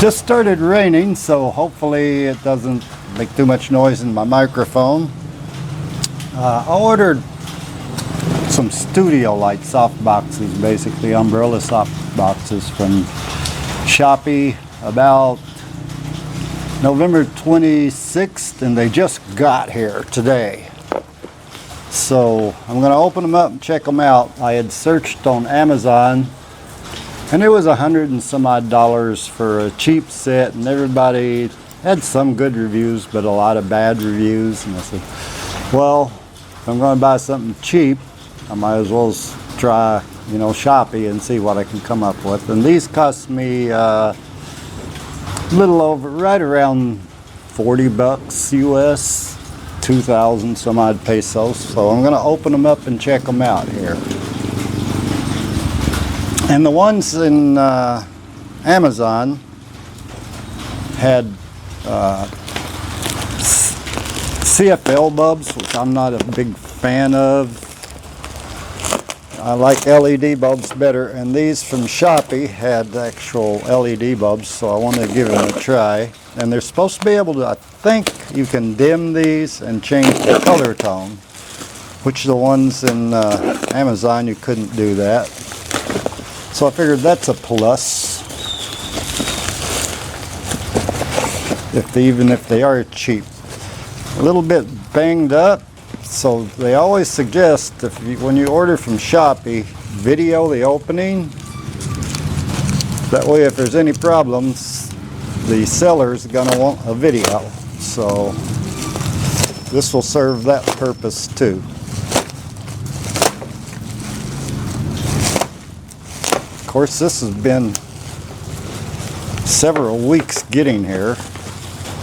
Just started raining, so hopefully it doesn't make too much noise in my microphone. I ordered some studio light soft boxes, basically umbrella soft boxes from Shoppee about November 26th, and they just got here today. So I'm going to open them up and check them out. I had searched on Amazon, and it was $100 and some odd for a cheap set, and everybody had some good reviews, but a lot of bad reviews. And I said, well, if I'm going to buy something cheap, I might as well try, Shoppee and see what I can come up with. And these cost me a little over, right around 40 bucks US, 2,000 some odd pesos. So I'm going to open them up and check them out here. And the ones in Amazon had CFL bulbs, which I'm not a big fan of. I like LED bulbs better, and these from Shoppee had actual LED bulbs, so I wanted to give them a try. And they're supposed to be able to, I think you can dim these and change the color tone, which the ones in Amazon you couldn't do that. So I figured that's a plus, even if they are cheap. A little bit banged up. So they always suggest when you order from Shoppee, video the opening. That way if there's any problems, the seller's gonna want a video. So this will serve that purpose too. Of course, this has been several weeks getting here.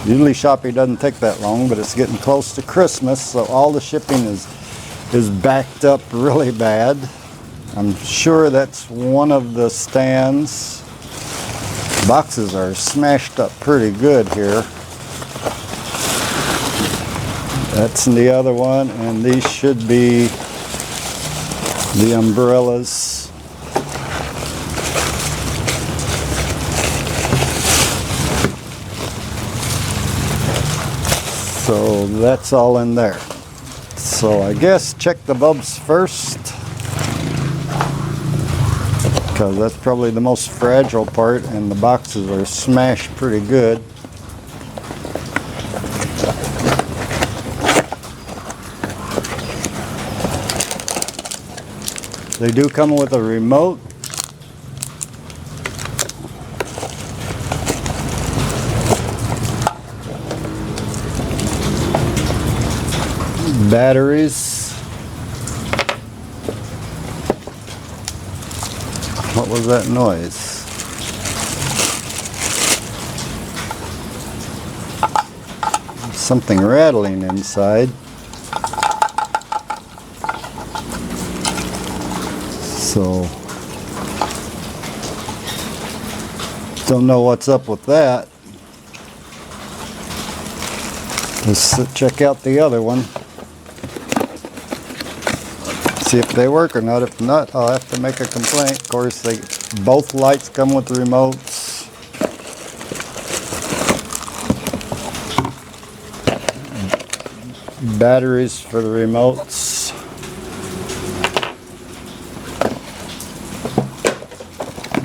Usually Shoppee doesn't take that long, but it's getting close to Christmas, so all the shipping is backed up really bad. I'm sure that's one of the stands. Boxes are smashed up pretty good here. That's the other one, and these should be the umbrellas. So that's all in there. So I guess check the bulbs first, because that's probably the most fragile part, and the boxes are smashed pretty good. They do come with a remote. Batteries. What was that noise? Something rattling inside. So don't know what's up with that. Let's check out the other one. See if they work or not. If not, I'll have to make a complaint. Of course, both lights come with remotes. Batteries for the remotes.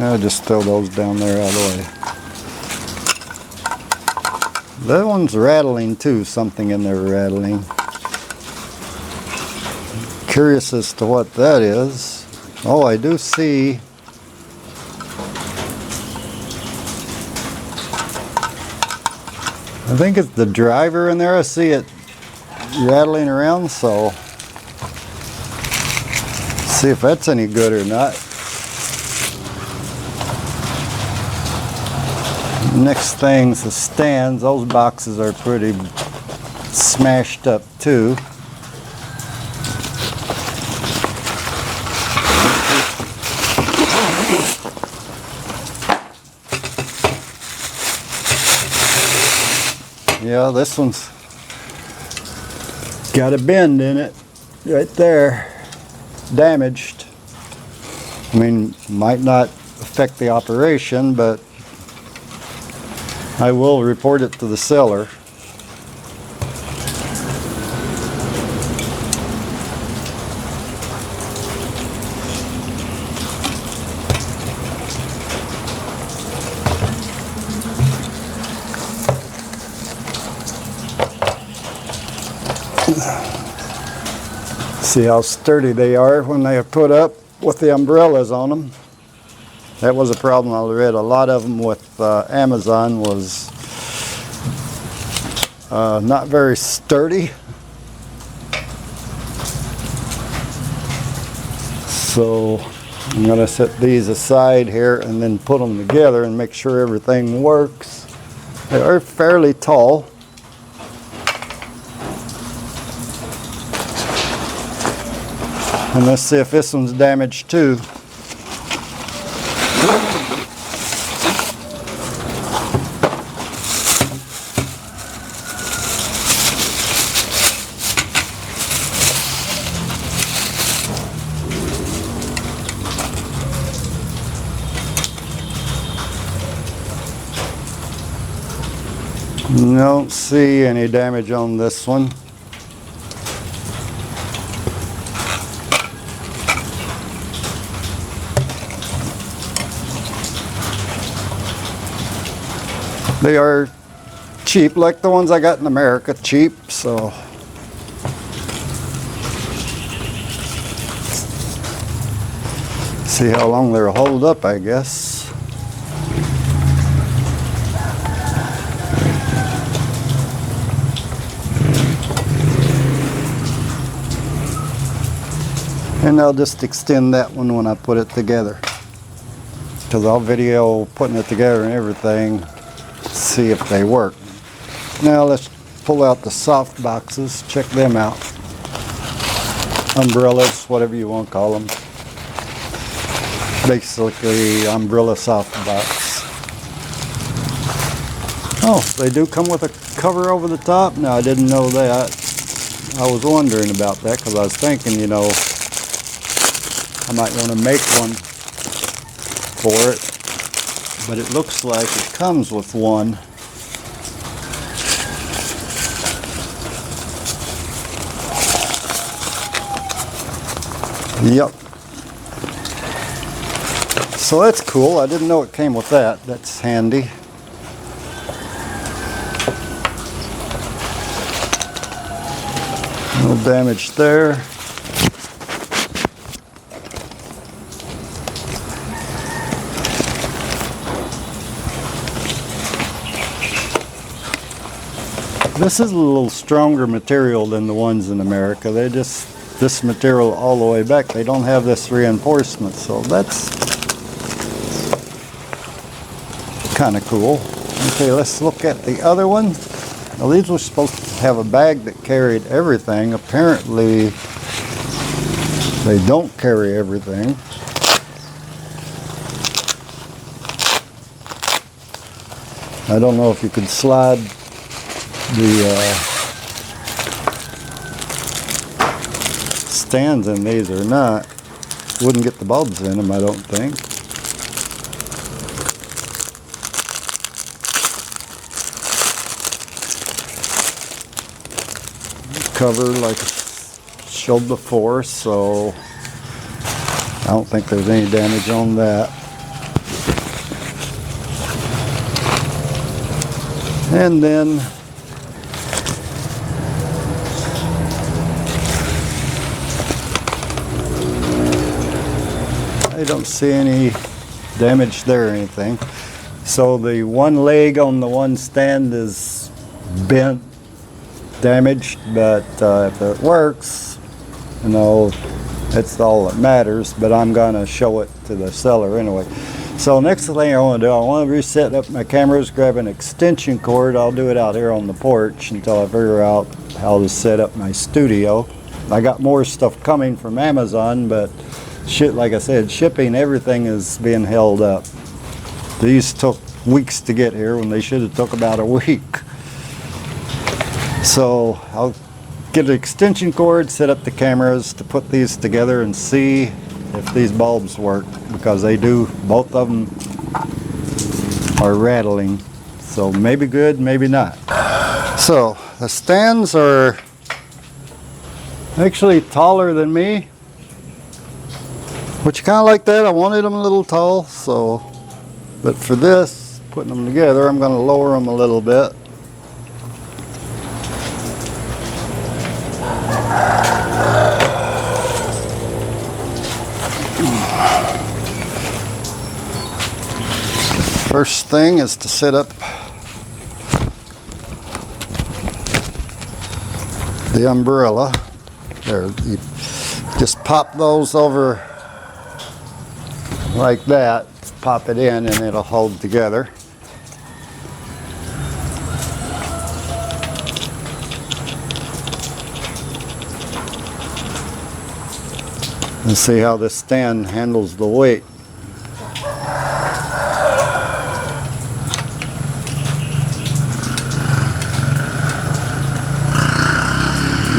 I'll just throw those down there out of the way. That one's rattling too. Something in there rattling. Curious as to what that is. Oh, I do see I think it's the driver in there. I see it rattling around, so see if that's any good or not. Next thing's the stands. Those boxes are pretty smashed up too. Yeah, this one's got a bend in it right there, damaged. I mean, might not affect the operation, but I will report it to the seller. See how sturdy they are when they are put up with the umbrellas on them. That was a problem I read. A lot of them with Amazon was not very sturdy. So I'm going to set these aside here and then put them together and make sure everything works. They are fairly tall. And let's see if this one's damaged too. Don't see any damage on this one. They are cheap, like the ones I got in America, cheap, so. See how long they'll hold up, I guess. And I'll just extend that one when I put it together, because I'll video putting it together and everything, see if they work. Now let's pull out the soft boxes, check them out. Umbrellas, whatever you want to call them. Basically umbrella soft box. Oh, they do come with a cover over the top? No, I didn't know that. I was wondering about that because I was thinking, you know, I might want to make one for it, but it looks like it comes with one. Yep. So that's cool. I didn't know it came with that. That's handy. No damage there. This is a little stronger material than the ones in America. They just, this material all the way back, they don't have this reinforcement, so that's kind of cool. Okay, let's look at the other one. Now these were supposed to have a bag that carried everything. Apparently they don't carry everything. I don't know if you could slide the stands in these or not. Wouldn't get the bulbs in them, I don't think. Cover like I showed before, so I don't think there's any damage on that. And then I don't see any damage there or anything. So the one leg on the one stand is bent, damaged, but if it works, you know, that's all that matters. But I'm gonna show it to the seller anyway. So next thing I want to do, I want to reset up my cameras, grab an extension cord. I'll do it out here on the porch until I figure out how to set up my studio. I got more stuff coming from Amazon, but shit, like I said, shipping, everything is being held up. These took weeks to get here when they should have took about a week. So I'll get an extension cord, set up the cameras to put these together and see if these bulbs work, because they do, both of them are rattling. So maybe good, maybe not. So the stands are actually taller than me, which kind of like that. I wanted them a little tall, so, but for this, putting them together, I'm going to lower them a little bit. First thing is to set up the umbrella. There, you just pop those over like that, pop it in and it'll hold together. And see how this stand handles the weight.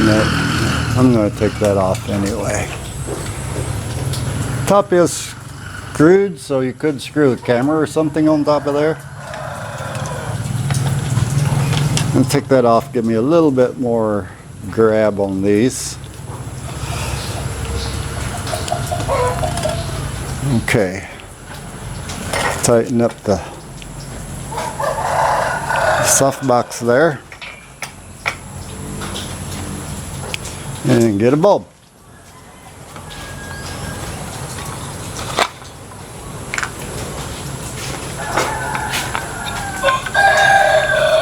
No, I'm going to take that off anyway. Top is screwed, so you could screw a camera or something on top of there. And take that off, give me a little bit more grab on these. Okay, tighten up the softbox there and get a bulb.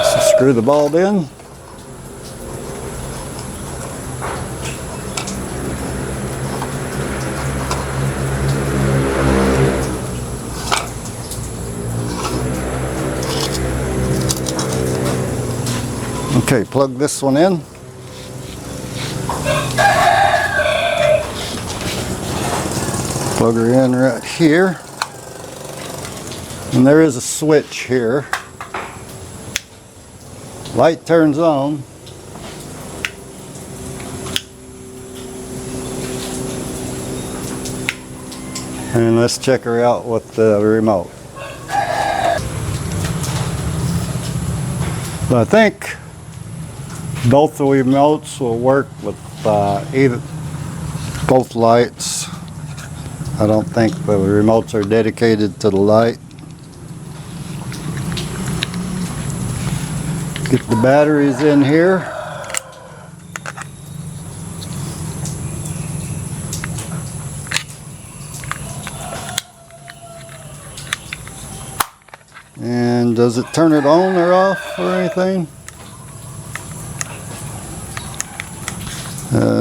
So screw the bulb in. Okay, plug this one in. Plug her in right here. And there is a switch here. Light turns on. And let's check her out with the remote. So I think both the remotes will work with either both lights. I don't think the remotes are dedicated to the light. Get the batteries in here. And does it turn it on or off or anything?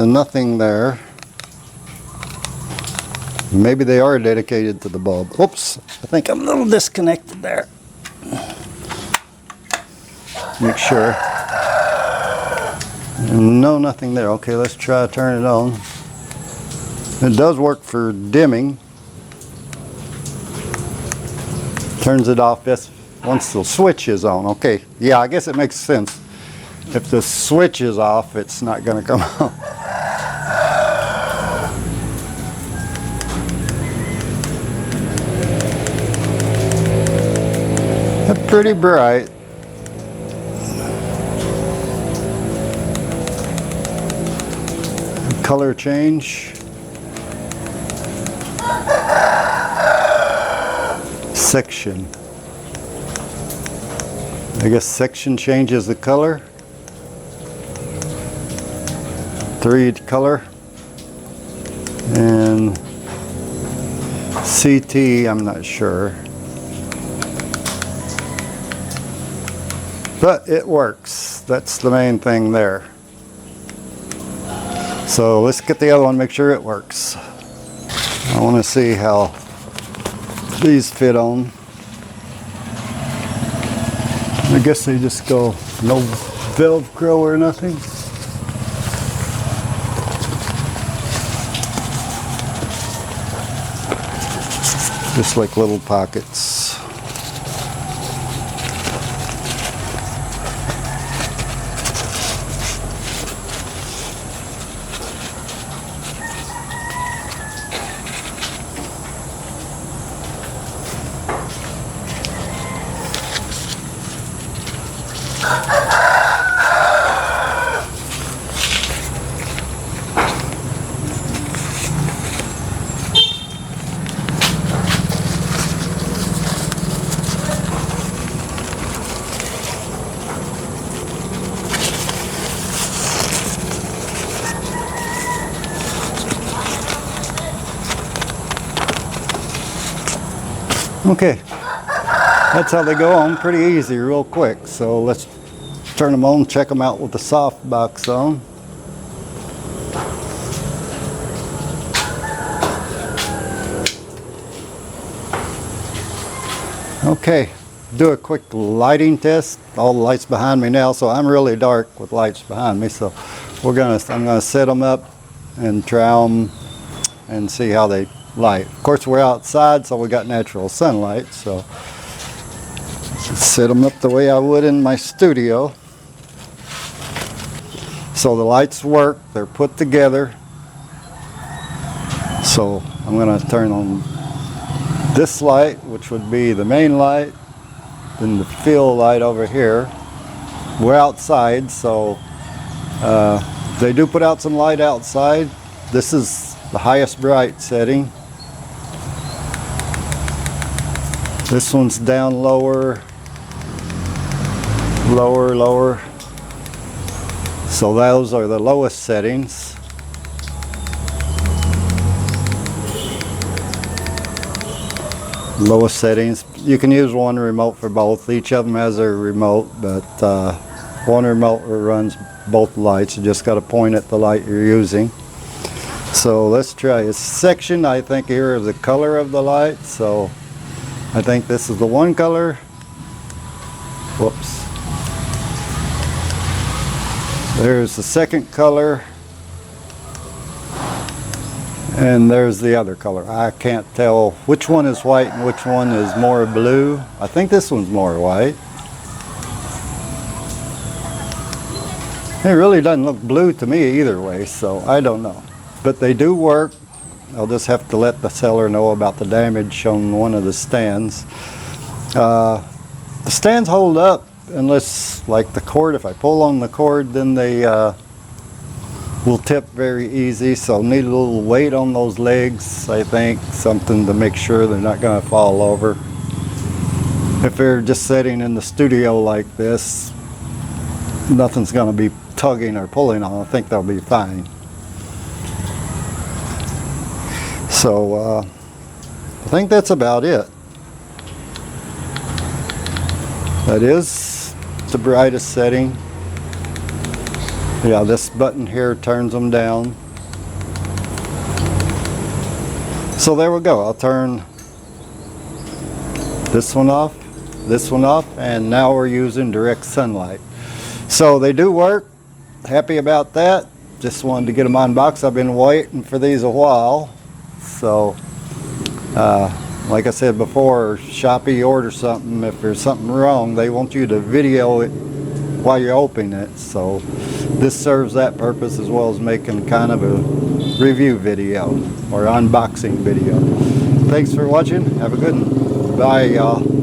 Nothing there. Maybe they are dedicated to the bulb. Oops, I think I'm a little disconnected there. Make sure. No, nothing there. Okay, let's try to turn it on. It does work for dimming. Turns it off just once the switch is on. Okay, yeah, I guess it makes sense. If the switch is off, it's not going to come on. That's pretty bright. Color change. Section. I guess section changes the color. 3 color. And CT, I'm not sure. But it works. That's the main thing there. So let's get the other one, make sure it works. I want to see how these fit on. I guess they just go no Velcro or nothing. Just like little pockets. Okay, that's how they go on, pretty easy, real quick. So let's turn them on, check them out with the soft box on. Okay, do a quick lighting test. All the lights behind me now, so I'm really dark with lights behind me. So I'm gonna set them up and try them and see how they light. Of course, we're outside, so we got natural sunlight. So set them up the way I would in my studio. So the lights work, they're put together. So I'm going to turn on this light, which would be the main light, then the fill light over here. We're outside, so they do put out some light outside. This is the highest bright setting. This one's down lower, lower, lower. So those are the lowest settings. Lowest settings. You can use one remote for both. Each of them has a remote, but one remote runs both lights. You just got to point at the light you're using. So let's try a section. I think here is the color of the light. So I think this is the one color. Whoops. There's the second color. And there's the other color. I can't tell which one is white and which one is more blue. I think this one's more white. It really doesn't look blue to me either way, so I don't know. But they do work. I'll just have to let the seller know about the damage on one of the stands. The stands hold up unless, like the cord, if I pull on the cord, then they will tip very easy. So need a little weight on those legs, I think, something to make sure they're not going to fall over. If they're just sitting in the studio like this, nothing's going to be tugging or pulling on. I think they'll be fine. So I think that's about it. That is the brightest setting. Yeah, this button here turns them down. So there we go. I'll turn this one off, and now we're using direct sunlight. So they do work. Happy about that. Just wanted to get them unboxed. I've been waiting for these a while. So like I said before, Shoppee, order something. If there's something wrong, they want you to video it while you're opening it. So this serves that purpose, as well as making kind of a review video or unboxing video. Thanks for watching. Have a good one. Bye, y'all.